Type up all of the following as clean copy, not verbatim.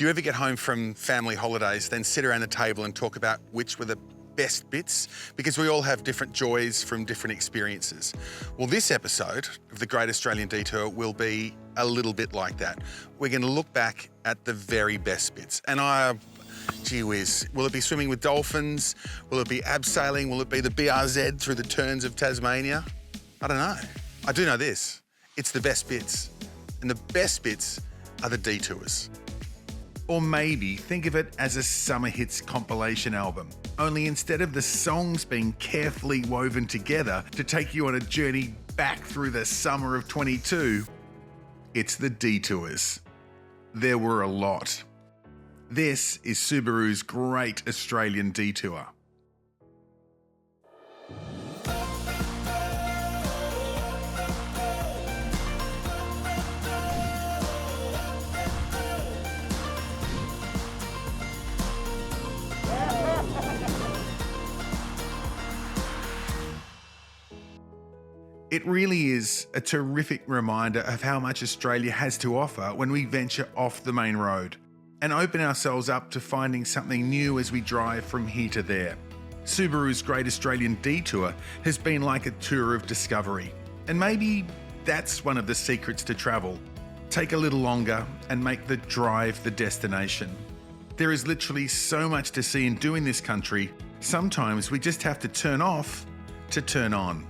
Do you ever get home from family holidays, then sit around the table and talk about which were the best bits? Because we all have different joys from different experiences. Well, this episode of the Great Australian Detour will be a little bit like that. We're going to look back at the very best bits. And gee whiz, will it be swimming with dolphins? Will it be abseiling? Will it be the BRZ through the turns of Tasmania? I don't know. I do know this. It's the best bits. And the best bits are the detours. Or maybe think of it as a summer hits compilation album. Only instead of the songs being carefully woven together to take you on a journey back through the summer of 22, it's the detours. There were a lot. This is Subaru's Great Australian Detour. It really is a terrific reminder of how much Australia has to offer when we venture off the main road and open ourselves up to finding something new as we drive from here to there. Subaru's Great Australian Detour has been like a tour of discovery, and maybe that's one of the secrets to travel. Take a little longer and make the drive the destination. There is literally so much to see and do in this country, sometimes we just have to turn off to turn on.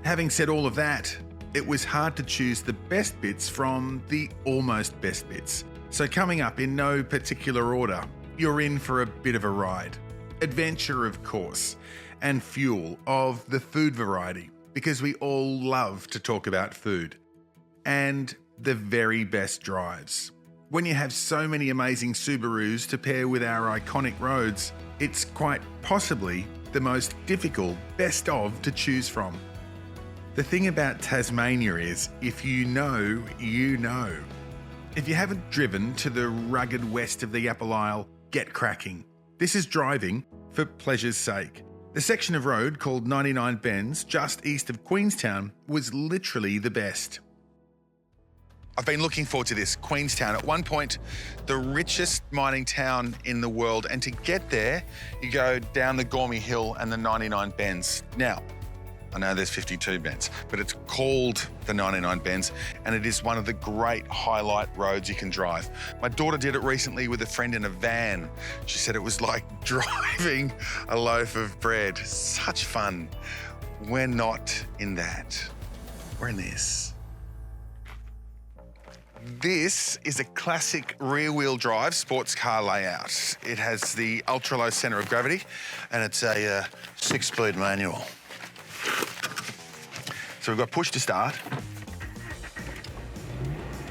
Having said all of that, it was hard to choose the best bits from the almost best bits. So coming up in no particular order, you're in for a bit of a ride. Adventure, of course, and fuel of the food variety, because we all love to talk about food. And the very best drives. When you have so many amazing Subarus to pair with our iconic roads, it's quite possibly the most difficult best of to choose from. The thing about Tasmania is, if you know, you know. If you haven't driven to the rugged west of the Apple Isle, get cracking. This is driving for pleasure's sake. The section of road called 99 Bends, just east of Queenstown, was literally the best. I've been looking forward to this. Queenstown, at one point, the richest mining town in the world. And to get there, you go down the Gormy Hill and the 99 Bends. Now, I know there's 52 bends, but it's called the 99 Bends, and it is one of the great highlight roads you can drive. My daughter did it recently with a friend in a van. She said it was like driving a loaf of bread. Such fun. We're not in that. We're in this. This is a classic rear-wheel drive sports car layout. It has the ultra-low centre of gravity, and it's a 6-speed manual. So we've got push to start.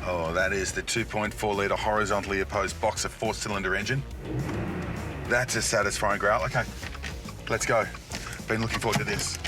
Oh, that is the 2.4 litre horizontally opposed boxer 4-cylinder engine. That's a satisfying growl. Okay, let's go. Been looking forward to this.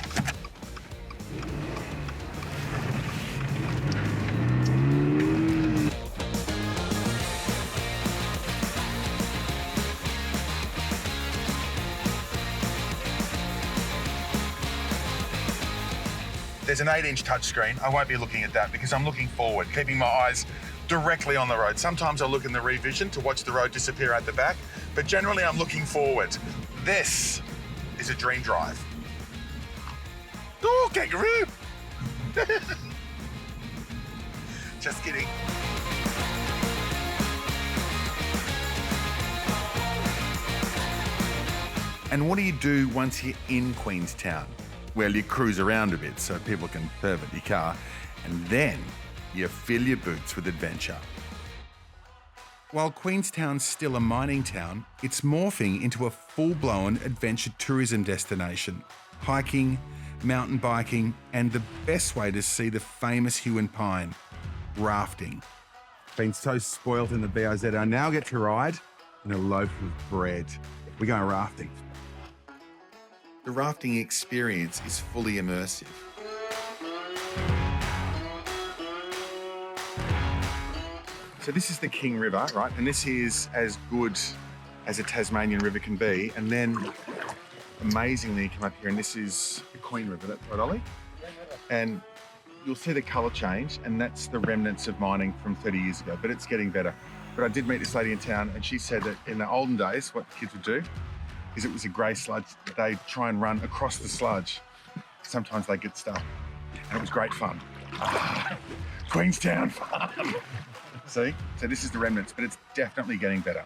There's an 8-inch touchscreen. I won't be looking at that because I'm looking forward, keeping my eyes directly on the road. Sometimes I'll look in the rear vision to watch the road disappear out the back, but generally I'm looking forward. This is a dream drive. Oh, kangaroo! Just kidding. And what do you do once you're in Queenstown? Well, you cruise around a bit so people can pervert your car, and then you fill your boots with adventure. While Queenstown's still a mining town, it's morphing into a full-blown adventure tourism destination. Hiking, mountain biking, and the best way to see the famous hue and pine, rafting. Been so spoilt in the BRZ, I now get to ride in a loaf of bread. We're going rafting. The rafting experience is fully immersive. So this is the King River, right? And this is as good as a Tasmanian river can be. And then amazingly, you come up here and this is the Queen River, that's right, Ollie? And you'll see the colour change, and that's the remnants of mining from 30 years ago, but it's getting better. But I did meet this lady in town, and she said that in the olden days, what the kids would do is it was a grey sludge. They'd try and run across the sludge. Sometimes they get stuck, and it was great fun. Queenstown fun. See? So this is the remnants, but it's definitely getting better.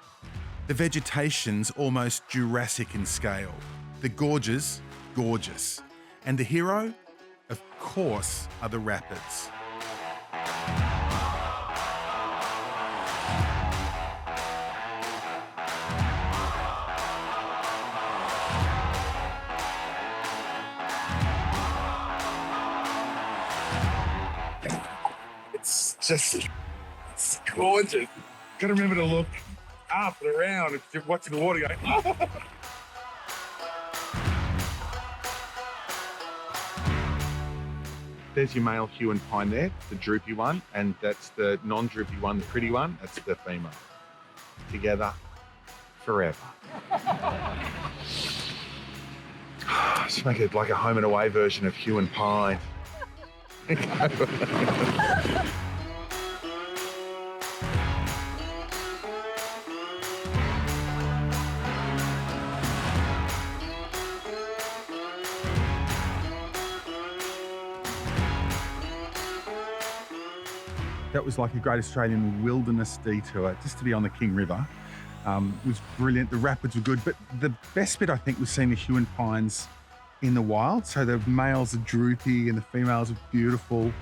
The vegetation's almost Jurassic in scale. The gorges, gorgeous. And the hero, of course, are the rapids. It's gorgeous. Gotta remember to look up and around if you're watching the water going, oh. There's your male hue and pine there, the droopy one, and that's the non-droopy one, the pretty one, that's the female. Together, forever. Just make it like a home and away version of hue and pine. That was like a Great Australian Wilderness Detour, just to be on the King River. It was brilliant. The rapids were good, but the best bit I think was seeing the hue and pines in the wild. So the males are droopy and the females are beautiful,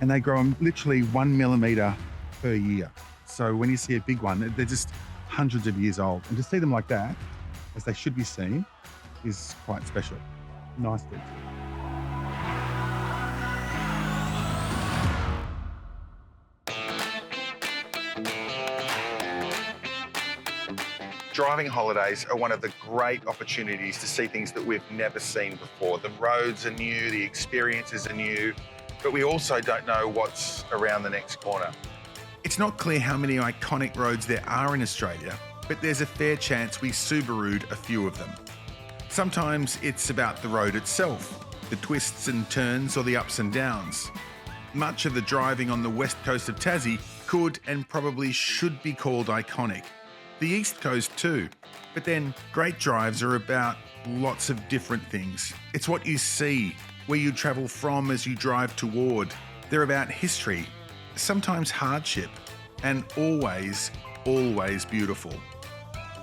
and they grow literally 1 millimetre per year. So when you see a big one, they're just hundreds of years old. And to see them like that, as they should be seen, is quite special. Nice detail. Driving holidays are one of the great opportunities to see things that we've never seen before. The roads are new, the experiences are new, but we also don't know what's around the next corner. It's not clear how many iconic roads there are in Australia, but there's a fair chance we Subaru'd a few of them. Sometimes it's about the road itself, the twists and turns or the ups and downs. Much of the driving on the west coast of Tassie could and probably should be called iconic. The East Coast too. But then great drives are about lots of different things. It's what you see, where you travel from as you drive toward. They're about history, sometimes hardship, and always, always beautiful.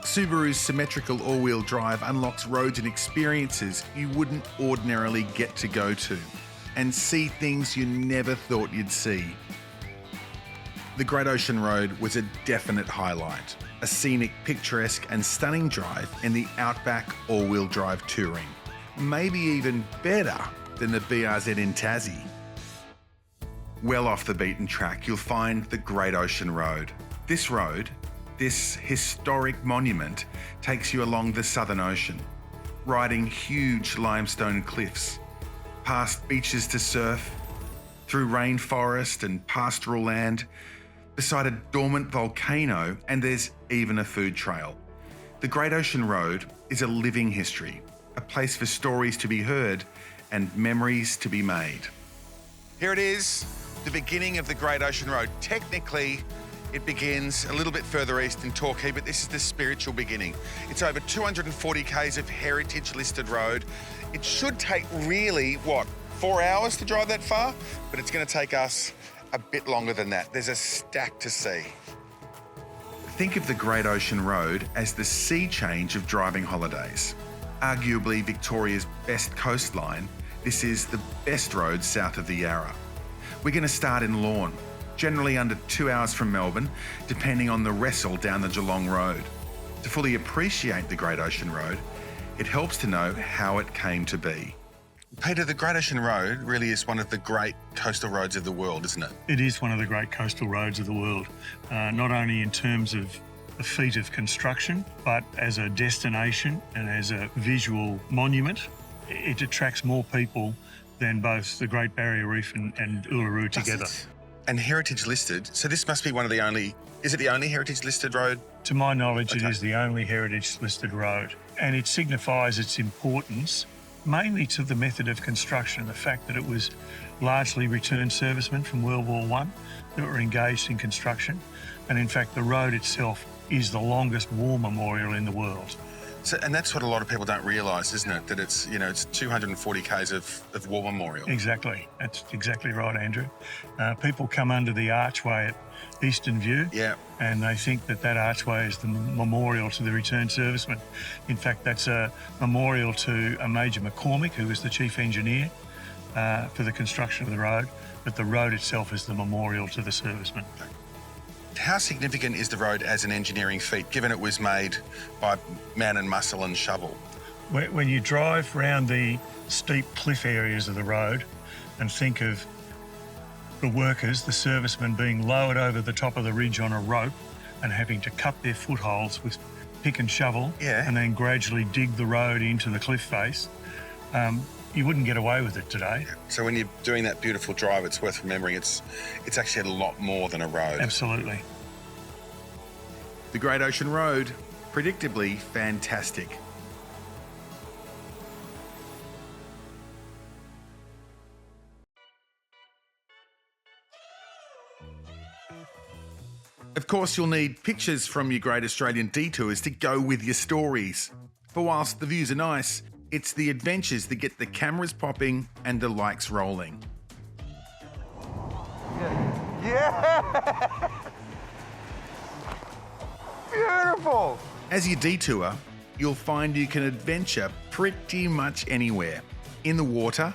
Subaru's symmetrical all-wheel drive unlocks roads and experiences you wouldn't ordinarily get to go to, and see things you never thought you'd see. The Great Ocean Road was a definite highlight. A scenic, picturesque and stunning drive in the Outback all-wheel drive touring. Maybe even better than the BRZ in Tassie. Well off the beaten track, you'll find the Great Ocean Road. This road, this historic monument, takes you along the Southern Ocean, riding huge limestone cliffs, past beaches to surf, through rainforest and pastoral land, beside a dormant volcano, and there's even a food trail. The Great Ocean Road is a living history, a place for stories to be heard and memories to be made. Here it is, the beginning of the Great Ocean Road. Technically, it begins a little bit further east in Torquay, but this is the spiritual beginning. It's over 240 k's of heritage-listed road. It should take really, 4 hours to drive that far? But it's going to take us a bit longer than that. There's a stack to see. Think of the Great Ocean Road as the sea change of driving holidays. Arguably Victoria's best coastline, this is the best road south of the Yarra. We're going to start in Lorne, generally under 2 hours from Melbourne, depending on the wrestle down the Geelong Road. To fully appreciate the Great Ocean Road, it helps to know how it came to be. Peter, the Great Ocean Road really is one of the great coastal roads of the world, isn't it? It is one of the great coastal roads of the world, not only in terms of a feat of construction, but as a destination and as a visual monument. It attracts more people than both the Great Barrier Reef and Uluru together. And heritage listed, so this must be one of the only, is it the only heritage listed road? To my knowledge, It is the only heritage listed road, and it signifies its importance mainly to the method of construction, the fact that it was largely returned servicemen from World War I that were engaged in construction. And in fact, the road itself is the longest war memorial in the world. So, and that's what a lot of people don't realise, isn't it? That it's, you know, it's 240 k's of war memorial. Exactly. That's exactly right, Andrew. People come under the archway at Eastern View, Yeah. and they think that that archway is the memorial to the returned servicemen. In fact, that's a memorial to a Major McCormick, who was the chief engineer for the construction of the road, but the road itself is the memorial to the servicemen. How significant is the road as an engineering feat, given it was made by man and muscle and shovel? When you drive round the steep cliff areas of the road and think of the workers, the servicemen, being lowered over the top of the ridge on a rope and having to cut their footholds with pick and shovel, Yeah. and then gradually dig the road into the cliff face, you wouldn't get away with it today. So when you're doing that beautiful drive, it's worth remembering it's actually a lot more than a road. Absolutely. The Great Ocean Road, predictably fantastic. Of course, you'll need pictures from your Great Australian Detours to go with your stories. For whilst the views are nice, it's the adventures that get the cameras popping and the likes rolling. Yeah! Beautiful! As you detour, you'll find you can adventure pretty much anywhere. In the water,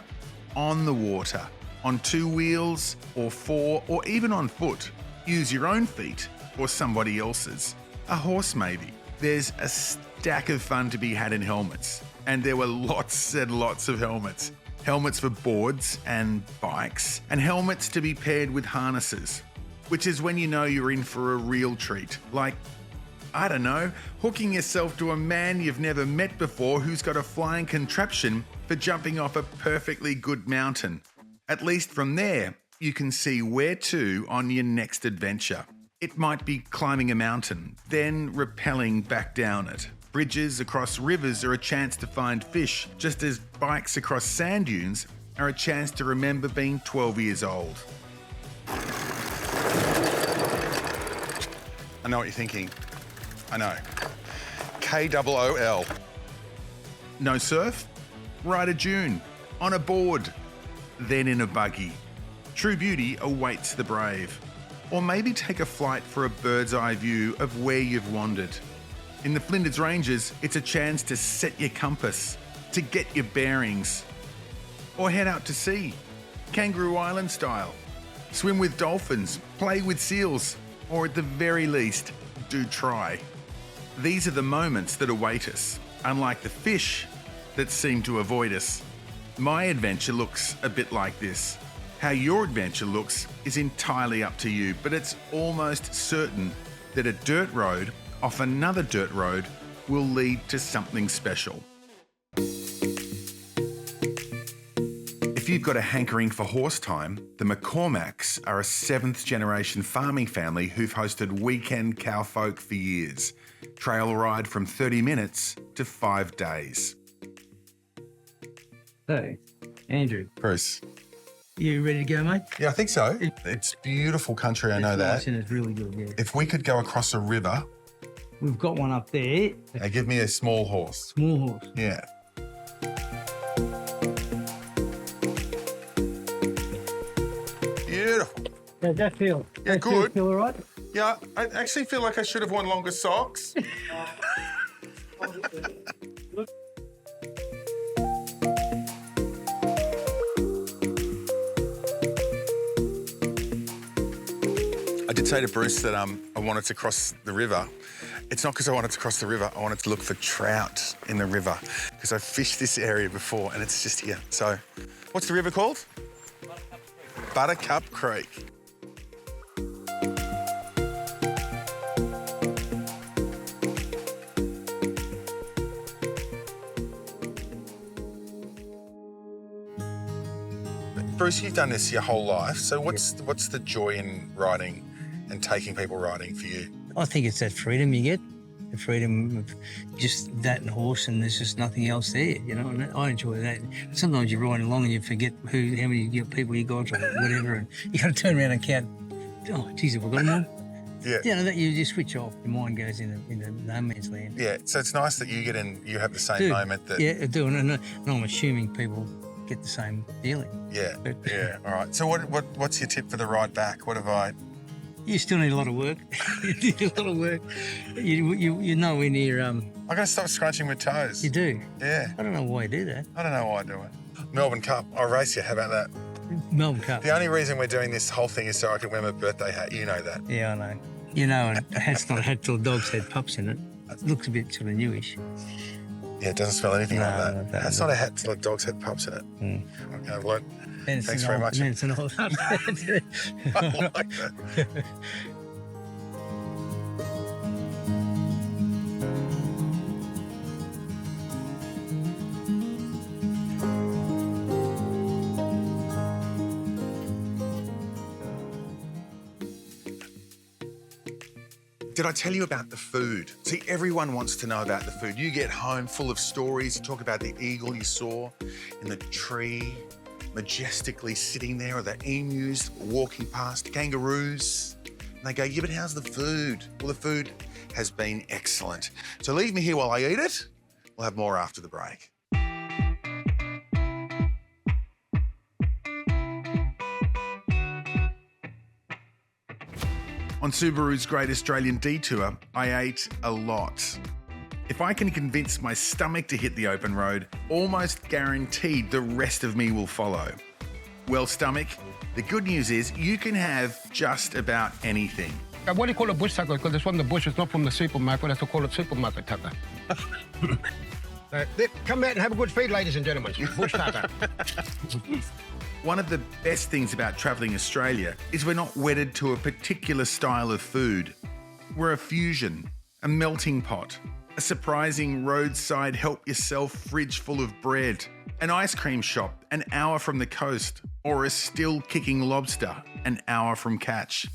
on two wheels, or four, or even on foot. Use your own feet or somebody else's. A horse maybe. There's a stack of fun to be had in helmets. And there were lots and lots of helmets. Helmets for boards and bikes, and helmets to be paired with harnesses. Which is when you know you're in for a real treat. Like, I don't know, hooking yourself to a man you've never met before who's got a flying contraption for jumping off a perfectly good mountain. At least from there, you can see where to on your next adventure. It might be climbing a mountain, then rappelling back down it. Bridges across rivers are a chance to find fish, just as bikes across sand dunes are a chance to remember being 12 years old. I know what you're thinking. I know. KOOL. No surf? Ride a dune. On a board. Then in a buggy. True beauty awaits the brave. Or maybe take a flight for a bird's eye view of where you've wandered. In the Flinders Ranges, it's a chance to set your compass, to get your bearings. Or head out to sea, Kangaroo Island style. Swim with dolphins, play with seals, or at the very least, do try. These are the moments that await us, unlike the fish that seem to avoid us. My adventure looks a bit like this. How your adventure looks is entirely up to you, but it's almost certain that a dirt road off another dirt road will lead to something special. If you've got a hankering for horse time, the McCormacks are a 7th generation farming family who've hosted weekend cowfolk for years. Trail ride from 30 minutes to 5 days. So, Andrew, Bruce. you ready to go, mate? Yeah, I think so. It's beautiful country, I know It's that. nice and it's really good, yeah. If we could go across a river, We've got one up there, a give me a small horse. small horse. Yeah. Beautiful. How's that feel? Yeah, That good. Feel all right? Yeah, I actually feel like I should have worn longer socks. I did say to Bruce that I wanted to cross the river. It's not because I wanted to cross the river, I wanted to look for trout in the river because I fished this area before and it's just here. So, what's the river called? Buttercup Creek. Bruce, you've done this your whole life, so what's the joy in riding and taking people riding for you? I think it's that freedom you get, the freedom of just that and horse, and there's just nothing else there, you know. And I enjoy that. Sometimes you're riding along and you forget how many people you got or whatever, and you got to turn around and count. Oh, geez, have I got them all? Yeah. You know, that you just switch off. Your mind goes into no man's land. Yeah, so it's nice that you have the same moment that... Yeah, I do, and I'm assuming people get the same feeling. Yeah, yeah, all right. So what's your tip for the ride back? What have I... You still need a lot of work. You need a lot of work. You're nowhere near... I got to stop scrunching my toes. You do? Yeah. I don't know why you do that. I don't know why I do it. Melbourne Cup, I'll race you. How about that? Melbourne Cup. The only reason we're doing this whole thing is so I can wear my birthday hat. You know that. Yeah, I know. You know, and a hat's not a hat till a dog's had pups in it. It looks a bit sort of newish. Yeah, it doesn't smell anything like that. No, That's not a hat till a dog's had pups in it. Okay, I've learned. Thanks very much. It's an old I like that. Did I tell you about the food? See, everyone wants to know about the food. You get home full of stories. You talk about the eagle you saw in the tree, majestically sitting there, or the emus walking past, kangaroos. And they go, yeah, but how's the food? Well, the food has been excellent. So leave me here while I eat it. We'll have more after the break. On Subaru's Great Australian Detour, I ate a lot. If I can convince my stomach to hit the open road, almost guaranteed the rest of me will follow. Well, stomach, the good news is you can have just about anything. What do you call a bush tucker? Because it's from the bush, it's not from the supermarket. That's what call it supermarket tucker. Come out and have a good feed, ladies and gentlemen. Bush tucker. One of the best things about travelling Australia is we're not wedded to a particular style of food. We're a fusion, a melting pot, a surprising roadside help-yourself fridge full of bread, an ice cream shop an hour from the coast, or a still-kicking lobster an hour from catch.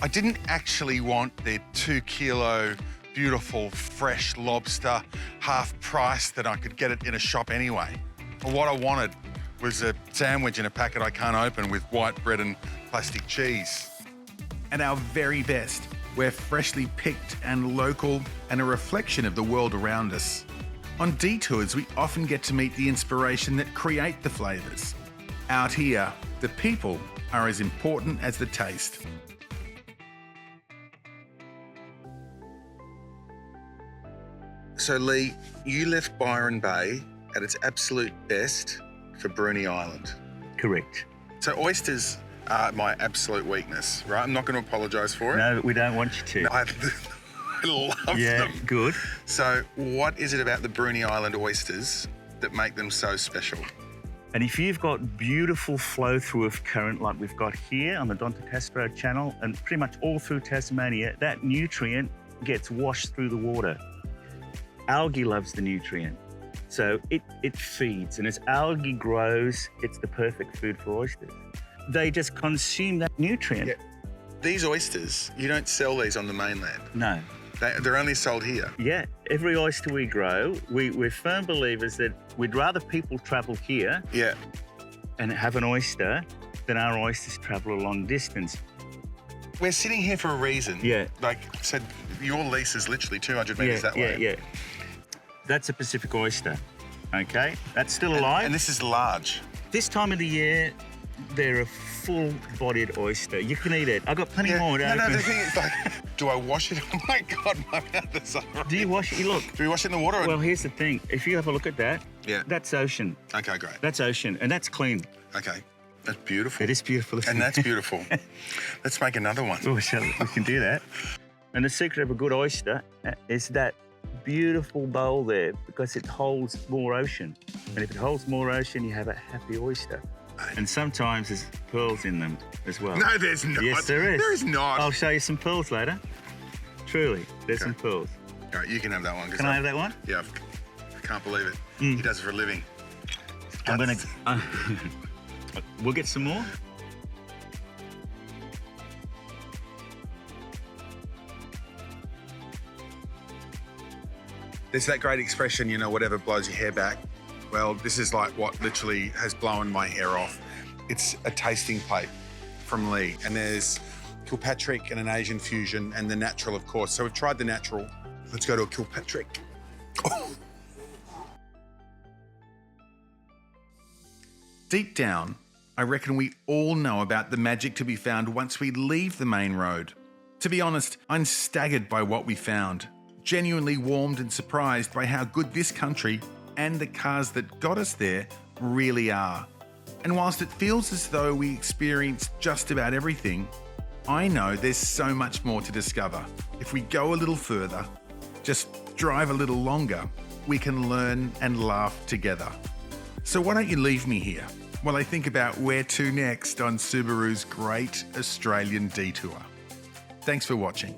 I didn't actually want their 2-kilo beautiful fresh lobster half price that I could get it in a shop anyway. But what I wanted was a sandwich in a packet I can't open with white bread and plastic cheese. At our very best, we're freshly picked and local and a reflection of the world around us. On detours, we often get to meet the inspiration that create the flavours. Out here, the people are as important as the taste. So Lee, you left Byron Bay at its absolute best for Bruny Island. Correct. So oysters are my absolute weakness, right? I'm not going to apologise for it. No, we don't want you to. I love them. Good. So what is it about the Bruny Island oysters that make them so special? And if you've got beautiful flow through of current like we've got here on the Doncaster Channel and pretty much all through Tasmania, that nutrient gets washed through the water. Algae loves the nutrient. So it feeds, and as algae grows, it's the perfect food for oysters. They just consume that nutrient. Yeah. These oysters, you don't sell these on the mainland. No. They're only sold here. Yeah, every oyster we grow, we're firm believers that we'd rather people travel here and have an oyster than our oysters travel a long distance. We're sitting here for a reason. Yeah. Like I said, your lease is literally 200 metres that way. Yeah. That's a Pacific oyster, okay? That's still alive. And this is large. This time of the year, they're a full-bodied oyster. You can eat it. I've got plenty more to No, open. the thing is, like, do I wash it? Oh my God, my mouth is already... Do you wash it? Look. Do we wash it in the water? Well, here's the thing. If you have a look at that, that's ocean. Okay, great. That's ocean, and that's clean. Okay, that's beautiful. It is beautiful. Isn't And it? that's beautiful. Let's make another one. Oh, we can do that. And the secret of a good oyster is that beautiful bowl there because it holds more ocean. And if it holds more ocean, you have a happy oyster. And sometimes there's pearls in them as well. No, there's not. Yes, there is. There is not. I'll show you some pearls later. Truly, there's some pearls. All right, you can have that one. Can I have that one? Yeah, I can't believe it. He does it for a living. I'm gonna. We'll get some more. There's that great expression, you know, whatever blows your hair back. Well, this is like what literally has blown my hair off. It's a tasting plate from Lee, and there's Kilpatrick and an Asian fusion, and the natural, of course. So we've tried the natural. Let's go to a Kilpatrick. Oh. Deep down, I reckon we all know about the magic to be found once we leave the main road. To be honest, I'm staggered by what we found. Genuinely warmed and surprised by how good this country and the cars that got us there really are. And whilst it feels as though we experienced just about everything, I know there's so much more to discover. If we go a little further, just drive a little longer, we can learn and laugh together. So why don't you leave me here while I think about where to next on Subaru's Great Australian Detour. Thanks for watching.